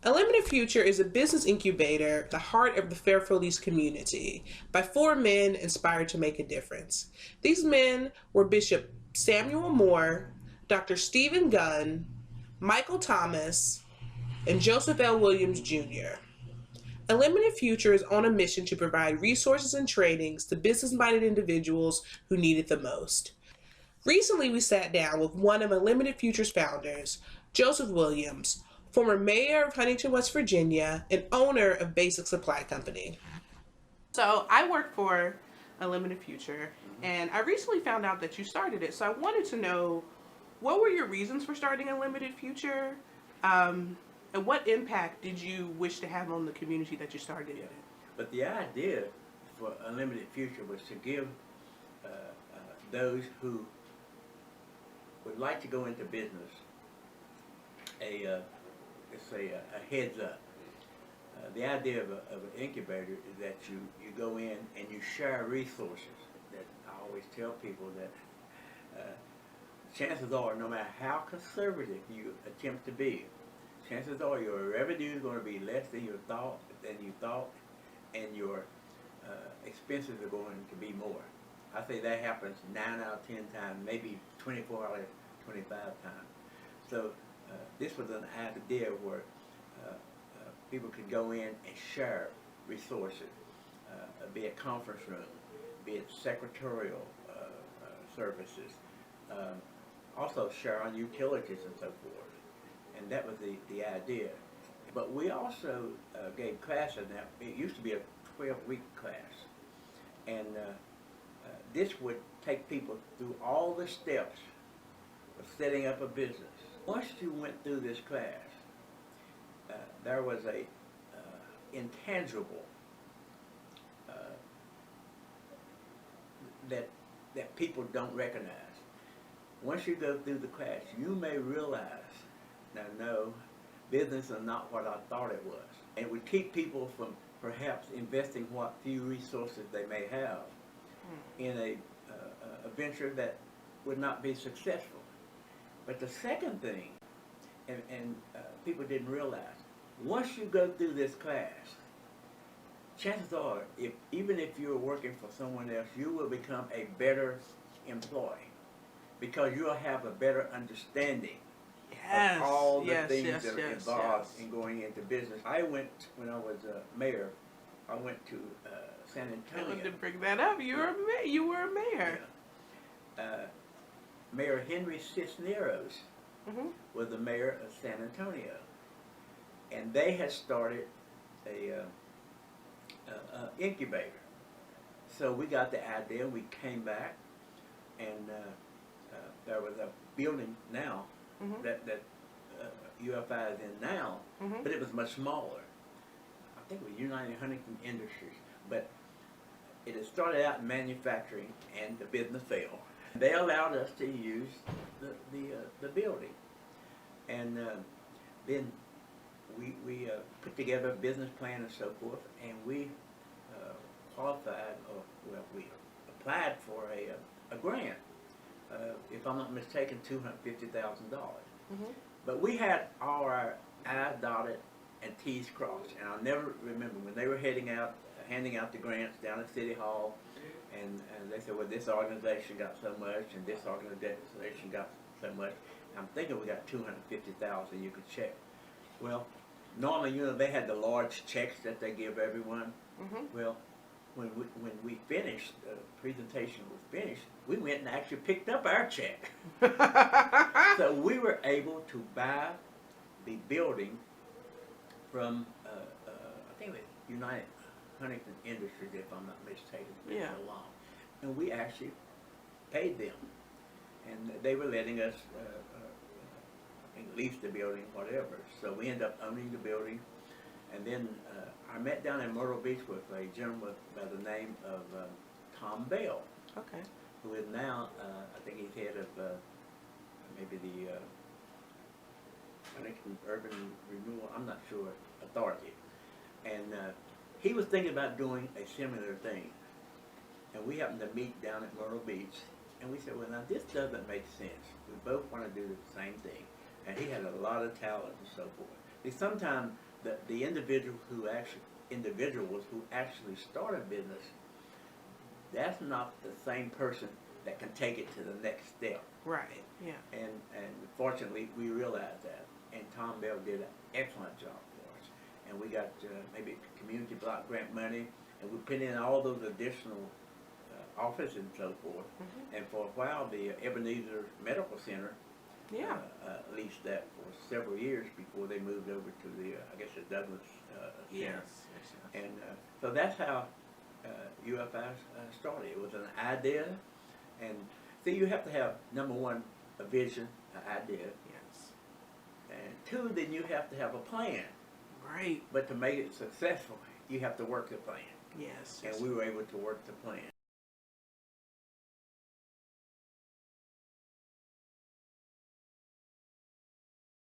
Unlimited Future is a business incubator at the heart of the Fairfield East community by 4 men inspired to make a difference. These men were Bishop Samuel Moore, Dr. Stephen Gunn, Michael Thomas, and Joseph L. Williams Jr. Unlimited Future is on a mission to provide resources and trainings to business-minded individuals who need it the most. Recently, we sat down with one of Unlimited Future's founders, Joseph Williams, former mayor of Huntington, West Virginia, and owner of Basic Supply Company. So I work for Unlimited Future, and I recently found out that you started it. So I wanted to know, what were your reasons for starting Unlimited Future, and what impact did you wish to have on the community that you started it? But the idea for Unlimited Future was to give those who would like to go into business a heads up. The idea of an incubator is that you go in and you share resources. That I always tell people that chances are, no matter how conservative you attempt to be, chances are your revenue is going to be less than you thought, and your expenses are going to be more. I say that happens 9 out of 10 times, maybe 24 out of 25 times. So this was an idea where people could go in and share resources, be it conference room, be it secretarial services, also share on utilities and so forth. And that was the idea. But we also gave classes. Now, it used to be a 12-week class. And this would take people through all the steps of setting up a business. Once you went through this class, there was a intangible that people don't recognize. Once you go through the class, you may realize, now no, business is not what I thought it was. And it would keep people from perhaps investing what few resources they may have in a venture that would not be successful. But the second thing, and people didn't realize, once you go through this class, chances are, even if you're working for someone else, you will become a better employee because you'll have a better understanding of all the things that are involved in going into business. I went, when I was mayor, I went to San Antonio. I wanted to bring that up. You were a mayor. Yeah. Mayor Henry Cisneros was the mayor of San Antonio, and they had started a incubator. So we got the idea. We came back, and there was a building now that UFI is in now, but it was much smaller. I think it was United Huntington Industries, but it had started out in manufacturing, and the business failed. They allowed us to use the building, and then we put together a business plan and so forth, and we qualified, or well, we applied for a grant. If I'm not mistaken, $250,000. But we had all our I's dotted and T's crossed, and I'll never remember when they were handing out the grants down at City Hall, and they said, well, this organization got so much, and this organization got so much. I'm thinking we got $250,000 you could check. Well, normally, you know, they had the large checks that they give everyone. Well, when we finished, the presentation was finished, we went and actually picked up our check. So we were able to buy the building from, I think it was United Huntington Industries, if I'm not mistaken. Yeah. And we actually paid them. And they were letting us lease the building, whatever. So we ended up owning the building. And then I met down in Myrtle Beach with a gentleman by the name of Tom Bell. Okay. Who is now, I think he's head of maybe the Huntington Urban Renewal, I'm not sure, Authority. And he was thinking about doing a similar thing. And we happened to meet down at Myrtle Beach. And we said, well, now this doesn't make sense. We both want to do the same thing. And he had a lot of talent and so forth. And sometimes the individuals who actually start a business, that's not the same person that can take it to the next step. Right. Yeah. And fortunately, we realized that, and Tom Bell did an excellent job for us. And we got maybe community block grant money, and we put in all those additional offices and so forth. And for a while, the Ebenezer Medical Center leased that for several years before they moved over to the, I guess, the Douglas Center. And so that's how UFI started. It was an idea, and see, you have to have, number one, a vision, an idea. Yes. And two, then you have to have a plan. Right. But to make it successful, you have to work the plan. Yes. And we were able to work the plan.